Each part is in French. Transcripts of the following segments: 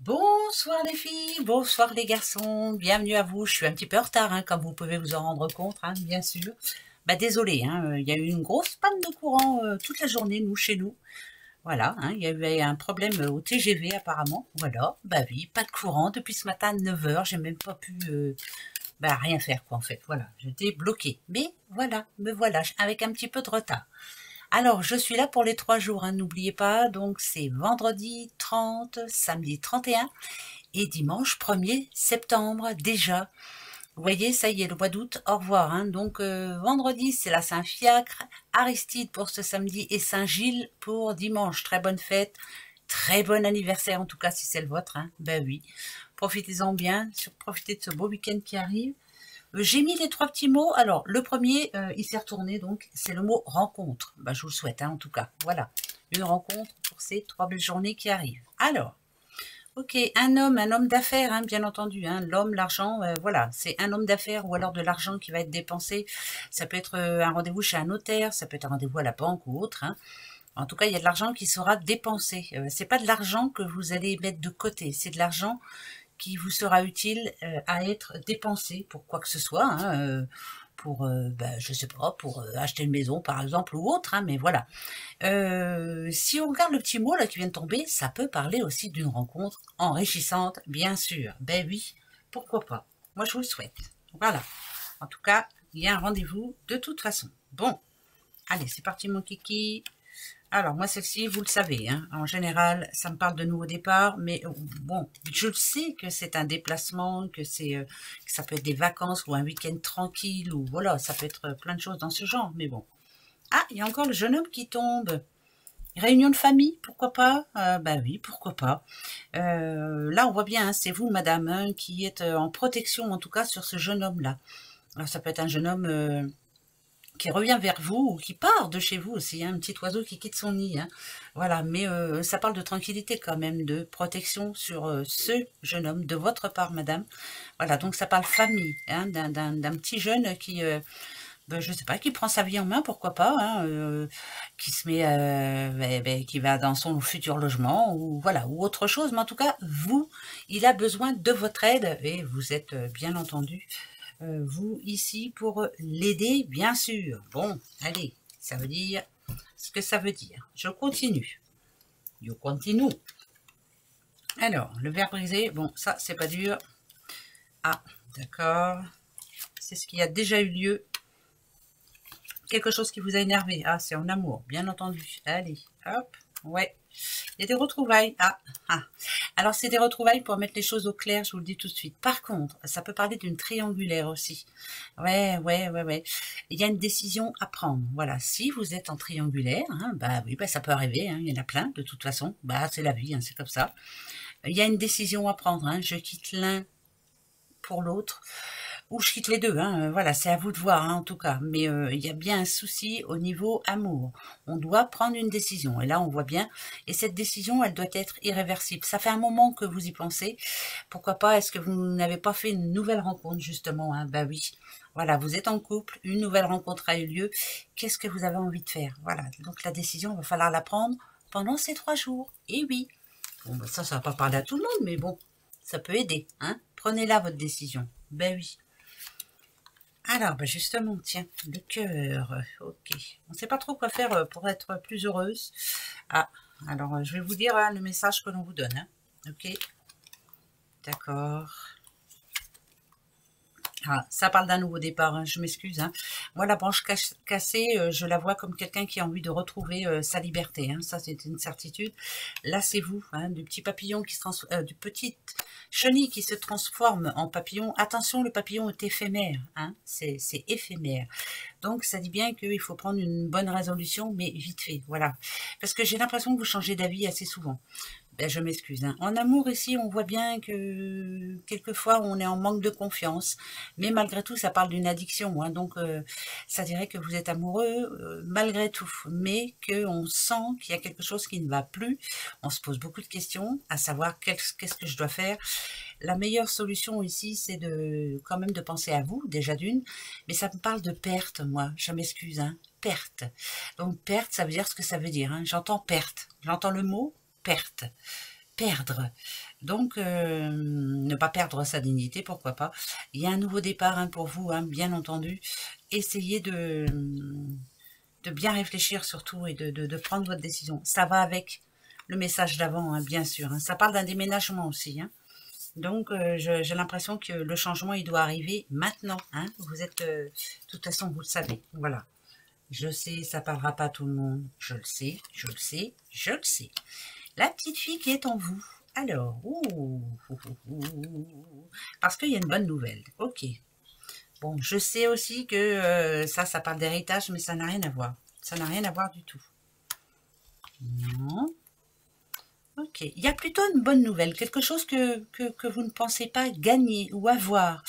Bonsoir les filles, bonsoir les garçons, bienvenue à vous. Je suis un petit peu en retard, comme vous pouvez vous en rendre compte, bien sûr. Désolé, il y a eu une grosse panne de courant toute la journée, chez nous. Voilà, il y avait un problème au TGV apparemment. Voilà, oui, pas de courant depuis ce matin à 9 heures, j'ai même pas pu rien faire quoi en fait. Voilà, j'étais bloquée. Mais voilà, me voilà, avec un petit peu de retard. Alors, je suis là pour les 3 jours, n'oubliez pas. Donc, c'est vendredi 30, samedi 31 et dimanche 1er septembre déjà. Vous voyez, ça y est, le mois d'août, au revoir. Donc, vendredi, c'est la Saint-Fiacre, Aristide pour ce samedi et Saint-Gilles pour dimanche. Très bonne fête, très bon anniversaire en tout cas si c'est le vôtre. Ben oui, profitez-en bien, profitez de ce beau week-end qui arrive. J'ai mis les 3 petits mots. Alors, le premier, il s'est retourné, donc c'est le mot rencontre. Je vous le souhaite, en tout cas. Voilà, une rencontre pour ces 3 belles journées qui arrivent. Alors, ok, un homme d'affaires, bien entendu. L'homme, l'argent, voilà, c'est un homme d'affaires ou alors de l'argent qui va être dépensé. Ça peut être un rendez-vous chez un notaire, ça peut être un rendez-vous à la banque ou autre. En tout cas, il y a de l'argent qui sera dépensé. C'est pas de l'argent que vous allez mettre de côté, c'est de l'argent qui vous sera utile à être dépensé pour quoi que ce soit, pour, je sais pas, pour acheter une maison par exemple ou autre, mais voilà. Si on regarde le petit mot là qui vient de tomber, ça peut parler aussi d'une rencontre enrichissante, bien sûr. Ben oui, pourquoi pas. Moi je vous le souhaite. Voilà. En tout cas, il y a un rendez-vous de toute façon. Bon, allez, c'est parti mon kiki. Alors, moi, celle-ci, vous le savez, en général, ça me parle de nouveau départ, mais bon, je le sais que c'est un déplacement, que ça peut être des vacances ou un week-end tranquille, ou voilà, ça peut être plein de choses dans ce genre, mais bon. Ah, il y a encore le jeune homme qui tombe. Réunion de famille, pourquoi pas oui, pourquoi pas. Là, on voit bien, c'est vous, madame, qui êtes en protection, en tout cas, sur ce jeune homme-là. Alors, ça peut être un jeune homme qui revient vers vous ou qui part de chez vous aussi, un petit oiseau qui quitte son nid. Voilà, mais ça parle de tranquillité quand même, de protection sur ce jeune homme, de votre part, madame. Voilà, donc ça parle famille, d'un petit jeune qui, je sais pas, qui prend sa vie en main, pourquoi pas, qui se met, qui va dans son futur logement ou voilà, ou autre chose. Mais en tout cas, vous, il a besoin de votre aide et vous êtes bien entendu vous ici pour l'aider, bien sûr. Bon, allez, ça veut dire ce que ça veut dire. Je continue. Je continue. Alors, le verre brisé, bon, ça, c'est pas dur. Ah, d'accord. C'est ce qui a déjà eu lieu. Quelque chose qui vous a énervé. Ah, c'est en amour, bien entendu. Allez, hop, ouais. Il y a des retrouvailles. Ah. Alors, c'est des retrouvailles pour mettre les choses au clair, je vous le dis tout de suite. Par contre, ça peut parler d'une triangulaire aussi. Ouais. Il y a une décision à prendre. Voilà, si vous êtes en triangulaire, oui, ça peut arriver. Il y en a plein, de toute façon. C'est la vie, c'est comme ça. Il y a une décision à prendre. Je quitte l'un pour l'autre. Ou je quitte les deux, voilà, c'est à vous de voir, en tout cas. Mais il y a bien un souci au niveau amour. On doit prendre une décision. Et là, on voit bien. Et cette décision, elle doit être irréversible. Ça fait un moment que vous y pensez. Pourquoi pas, est-ce que vous n'avez pas fait une nouvelle rencontre, justement oui. Voilà, vous êtes en couple, une nouvelle rencontre a eu lieu. Qu'est-ce que vous avez envie de faire? Voilà, donc la décision, il va falloir la prendre pendant ces 3 jours. Et oui. Bon, ça va pas parler à tout le monde, mais bon, ça peut aider, Prenez-la, votre décision. Oui. Alors, justement, tiens, le cœur, ok. On ne sait pas trop quoi faire pour être plus heureuse. Ah, alors je vais vous dire le message que l'on vous donne. Ok, d'accord. Ah, ça parle d'un nouveau départ, je m'excuse. Moi, la branche cassée, je la vois comme quelqu'un qui a envie de retrouver sa liberté. Ça, c'est une certitude. Là, c'est vous, du petit papillon qui se du petit chenille qui se transforme en papillon. Attention, le papillon est éphémère. C'est éphémère. Donc, ça dit bien qu'il faut prendre une bonne résolution, mais vite fait, voilà. Parce que j'ai l'impression que vous changez d'avis assez souvent. Je m'excuse. En amour, ici, on voit bien que quelquefois, on est en manque de confiance. Mais malgré tout, ça parle d'une addiction. Donc, ça dirait que vous êtes amoureux malgré tout. Mais qu'on sent qu'il y a quelque chose qui ne va plus. On se pose beaucoup de questions, à savoir qu'est-ce que je dois faire. La meilleure solution ici, c'est quand même de penser à vous, déjà d'une. Mais ça me parle de perte, moi. Je m'excuse. Perte. Donc, perte, ça veut dire ce que ça veut dire. J'entends perte. J'entends le mot perte. perdre. Donc, ne pas perdre sa dignité, pourquoi pas. Il y a un nouveau départ hein, pour vous, hein, bien entendu. Essayez de bien réfléchir surtout et de prendre votre décision. Ça va avec le message d'avant, hein, bien sûr. Hein. Ça parle d'un déménagement aussi. Hein. Donc, j'ai l'impression que le changement, il doit arriver maintenant. Hein. Vous êtes, de toute façon, vous le savez. Voilà. Je sais, ça parlera pas à tout le monde. Je le sais, je le sais, je le sais. La petite fille qui est en vous. Alors, parce qu'il y a une bonne nouvelle. Ok. Bon, je sais aussi que ça parle d'héritage, mais ça n'a rien à voir. Ça n'a rien à voir du tout. Non. Ok. Il y a plutôt une bonne nouvelle. Quelque chose que vous ne pensez pas gagner ou avoir.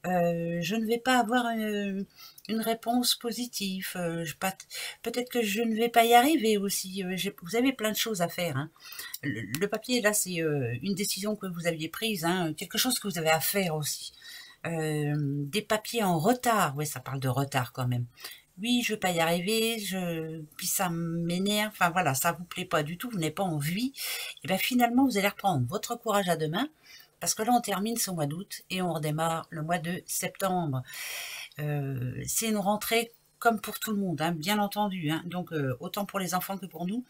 Je ne vais pas avoir une réponse positive. Peut-être que je ne vais pas y arriver aussi. Vous avez plein de choses à faire. Hein. Le papier, là, c'est une décision que vous aviez prise. Hein, quelque chose que vous avez à faire aussi. Des papiers en retard. Oui, ça parle de retard quand même. Oui, je vais pas y arriver, puis ça m'énerve, enfin voilà, ça vous plaît pas du tout, vous n'avez pas envie, et bien finalement vous allez reprendre votre courage à deux mains, parce que là on termine ce mois d'août et on redémarre le mois de septembre. C'est une rentrée comme pour tout le monde, hein, bien entendu, hein, donc autant pour les enfants que pour nous,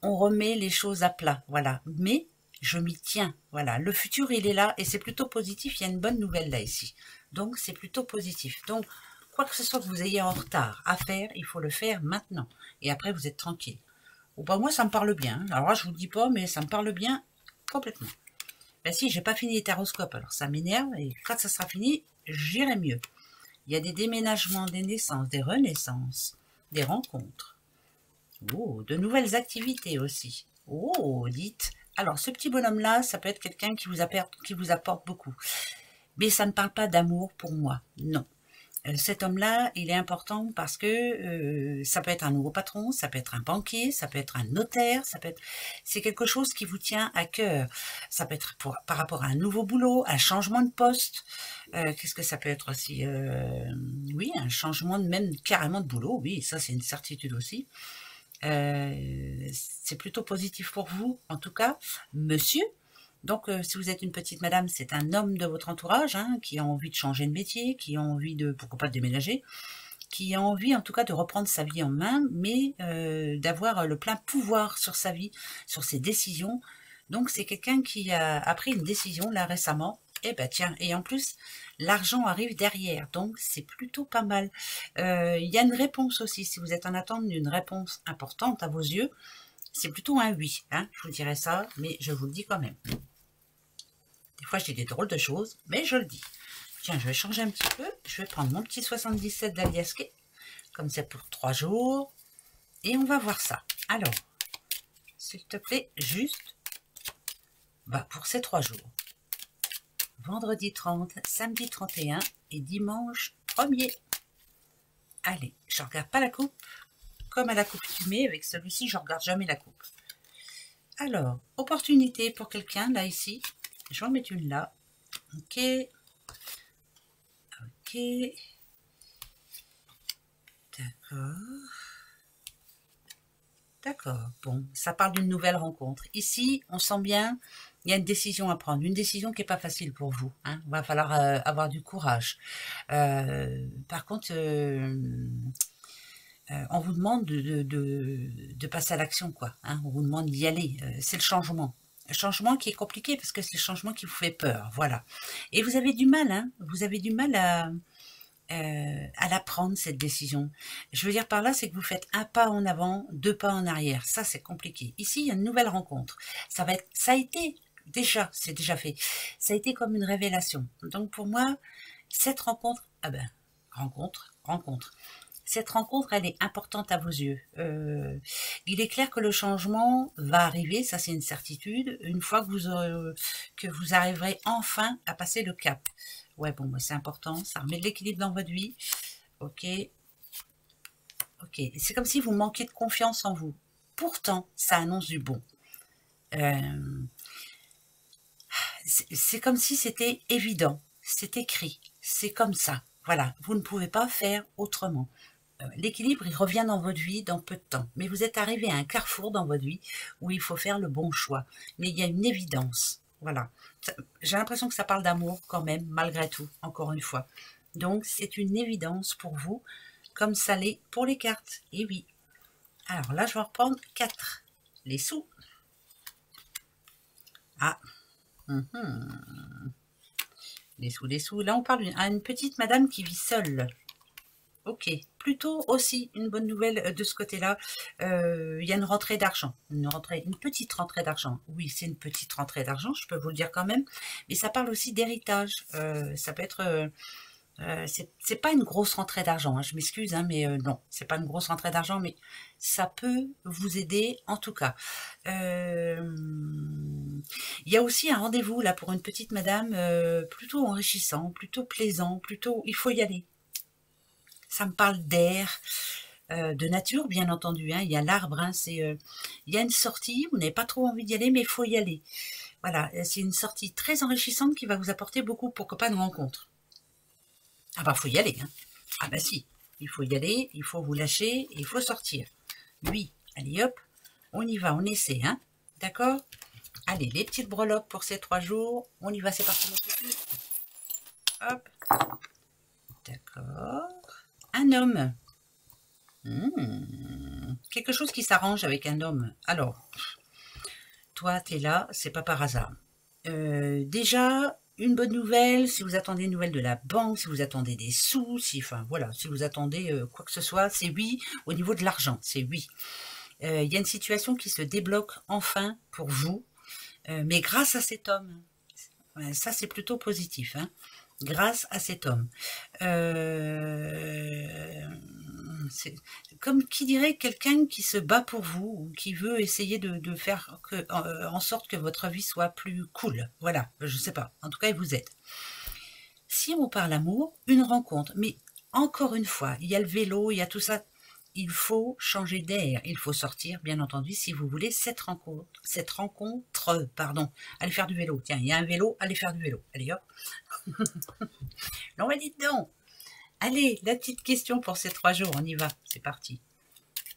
on remet les choses à plat, voilà, mais je m'y tiens, voilà, le futur il est là et c'est plutôt positif, il y a une bonne nouvelle là ici, donc c'est plutôt positif, donc quoi que ce soit que vous ayez en retard à faire, il faut le faire maintenant. Et après, vous êtes tranquille. Bon, bah, moi, ça me parle bien. Alors là, je vous le dis pas, mais ça me parle bien complètement. Ben si, j'ai pas fini les taroscopes, alors ça m'énerve. Et quand ça sera fini, j'irai mieux. Il y a des déménagements, des naissances, des renaissances, des rencontres. Oh, de nouvelles activités aussi. Oh, dites. Alors, ce petit bonhomme-là, ça peut être quelqu'un qui vous apporte beaucoup. Mais ça ne parle pas d'amour pour moi. Non. Cet homme-là, il est important parce que ça peut être un nouveau patron, ça peut être un banquier, ça peut être un notaire, c'est quelque chose qui vous tient à cœur. Ça peut être par rapport à un nouveau boulot, un changement de poste. Qu'est-ce que ça peut être aussi oui, un changement même carrément de boulot. Oui, ça c'est une certitude aussi. C'est plutôt positif pour vous, en tout cas, monsieur. Donc, si vous êtes une petite madame, c'est un homme de votre entourage hein, qui a envie de changer de métier, qui a envie de, pourquoi pas de déménager, qui a envie en tout cas de reprendre sa vie en main, mais d'avoir le plein pouvoir sur sa vie, sur ses décisions. Donc, c'est quelqu'un qui a pris une décision là récemment. Et ben tiens, et en plus, l'argent arrive derrière, donc c'est plutôt pas mal. Il y a une réponse aussi, si vous êtes en attente d'une réponse importante à vos yeux, c'est plutôt un oui, hein, je vous dirais ça, mais je vous le dis quand même. Des fois, je dis des drôles de choses, mais je le dis. Tiens, je vais changer un petit peu. Je vais prendre mon petit 77 d'Aliasqué, comme c'est pour 3 jours. Et on va voir ça. Alors, s'il te plaît, juste pour ces 3 jours. Vendredi 30, samedi 31 et dimanche 1er. Allez, je ne regarde pas la coupe. Comme à l'accoutumée, avec celui-ci, je ne regarde jamais la coupe. Alors, opportunité pour quelqu'un, là, ici. Je vais en mettre une là. Ok. Ok. D'accord. D'accord. Bon, ça parle d'une nouvelle rencontre. Ici, on sent bien, il y a une décision à prendre. Une décision qui n'est pas facile pour vous. Hein. Il va falloir avoir du courage. Par contre, on vous demande de passer à l'action, quoi. Hein. On vous demande d'y aller. C'est le changement. Le changement qui est compliqué parce que c'est le changement qui vous fait peur. Voilà. Et vous avez du mal, hein. Vous avez du mal à la prendre, cette décision. Je veux dire par là, c'est que vous faites un pas en avant, 2 pas en arrière. Ça, c'est compliqué. Ici, il y a une nouvelle rencontre. Ça a été déjà, c'est déjà fait. Ça a été comme une révélation. Donc pour moi, cette rencontre, rencontre. Cette rencontre, elle est importante à vos yeux. Il est clair que le changement va arriver, ça c'est une certitude, une fois que vous arriverez enfin à passer le cap. Ouais, bon, c'est important, ça remet de l'équilibre dans votre vie. Ok. Ok. C'est comme si vous manquiez de confiance en vous. Pourtant, ça annonce du bon. C'est comme si c'était évident. C'est écrit. C'est comme ça. Voilà. Vous ne pouvez pas faire autrement. l'équilibre, il revient dans votre vie dans peu de temps. Mais vous êtes arrivé à un carrefour dans votre vie où il faut faire le bon choix. Mais il y a une évidence. Voilà. J'ai l'impression que ça parle d'amour quand même, malgré tout, encore une fois. Donc, c'est une évidence pour vous, comme ça l'est pour les cartes. Et oui. Alors là, je vais reprendre 4. Les sous. Ah. Les sous, les sous. Là, on parle d'une petite madame qui vit seule. Ok, plutôt aussi une bonne nouvelle de ce côté-là. Il y a une rentrée d'argent, une petite rentrée d'argent. Oui, c'est une petite rentrée d'argent, je peux vous le dire quand même. Mais ça parle aussi d'héritage. Ça peut être, c'est pas une grosse rentrée d'argent. Hein, je m'excuse, hein, mais non, c'est pas une grosse rentrée d'argent, mais ça peut vous aider en tout cas. Il y a aussi un rendez-vous là pour une petite madame, plutôt enrichissant, plutôt plaisant, plutôt. Il faut y aller. Ça me parle d'air, de nature, bien entendu. Hein. Il y a l'arbre, hein, il y a une sortie, vous n'avez pas trop envie d'y aller, mais il faut y aller. Voilà, c'est une sortie très enrichissante qui va vous apporter beaucoup, pourquoi pas une rencontre. Ah bah, faut y aller. Hein. Ah bah si, il faut y aller, il faut vous lâcher, il faut sortir. Oui, allez hop, on y va, on essaie. Hein. D'accord? Allez, les petites breloques pour ces 3 jours. On y va, c'est parti. Hop. D'accord. Un homme. Quelque chose qui s'arrange avec un homme. Alors, toi, tu es là, c'est pas par hasard. Déjà, une bonne nouvelle, si vous attendez une nouvelle de la banque, si vous attendez des sous, enfin voilà, si vous attendez quoi que ce soit, c'est oui. Au niveau de l'argent, c'est oui. Il y a une situation qui se débloque enfin pour vous, mais grâce à cet homme. Ça, c'est plutôt positif, hein. Grâce à cet homme. C'est comme qui dirait quelqu'un qui se bat pour vous, ou qui veut essayer de faire en sorte que votre vie soit plus cool. Voilà, je sais pas. En tout cas, il vous aide. Si on parle amour, une rencontre. Mais encore une fois, il y a le vélo, il y a tout ça. Il faut changer d'air, il faut sortir, bien entendu, si vous voulez cette rencontre, pardon. Allez faire du vélo. Tiens, il y a un vélo, allez faire du vélo. Allez hop. Non, mais dites donc. Allez, la petite question pour ces 3 jours, on y va, c'est parti.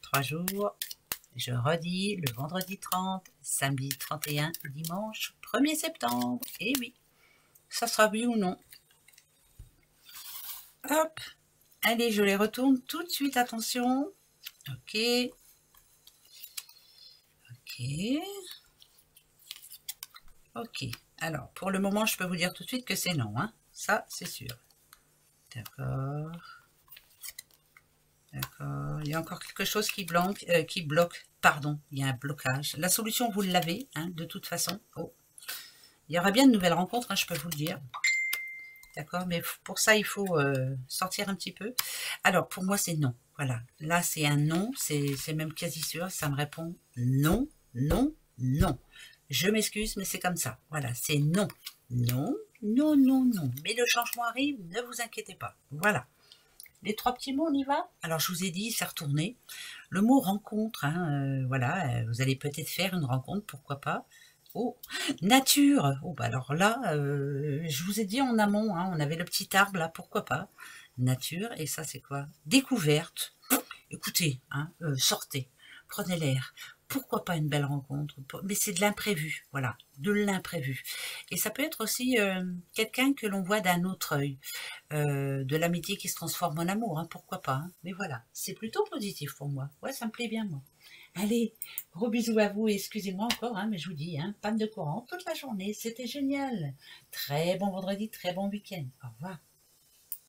3 jours, je redis, le vendredi 30, samedi 31, dimanche 1er septembre. Et oui, ça sera oui ou non. Hop, allez, je les retourne tout de suite, attention. Ok. Ok. Ok, alors, pour le moment, je peux vous dire tout de suite que c'est non, hein. Ça, c'est sûr. D'accord. D'accord. Il y a encore quelque chose qui bloque. Pardon, il y a un blocage. La solution, vous l'avez, hein, de toute façon. Oh. Il y aura bien de nouvelles rencontres, hein, je peux vous le dire. D'accord, mais pour ça, il faut sortir un petit peu. Alors, pour moi, c'est non. Voilà. Là, c'est un non. C'est même quasi sûr. Ça me répond non, non, non. Je m'excuse, mais c'est comme ça. Voilà, c'est non. Non, non, non, non. Mais le changement arrive, ne vous inquiétez pas. Voilà. Les 3 petits mots, on y va. Alors, je vous ai dit, c'est retourné. Le mot rencontre, hein, voilà, vous allez peut-être faire une rencontre, pourquoi pas. Oh, nature. Oh, bah alors là, je vous ai dit en amont, hein, on avait le petit arbre là, pourquoi pas. Nature, et ça, c'est quoi? Découverte. Écoutez, hein, sortez, prenez l'air. Pourquoi pas une belle rencontre? Mais c'est de l'imprévu, voilà, de l'imprévu. Et ça peut être aussi quelqu'un que l'on voit d'un autre œil, de l'amitié qui se transforme en amour, hein, pourquoi pas. Hein. Mais voilà, c'est plutôt positif pour moi. Ouais, ça me plaît bien, moi. Allez, gros bisous à vous et excusez-moi encore, hein, mais je vous dis, hein, panne de courant toute la journée, c'était génial. Très bon vendredi, très bon week-end. Au revoir.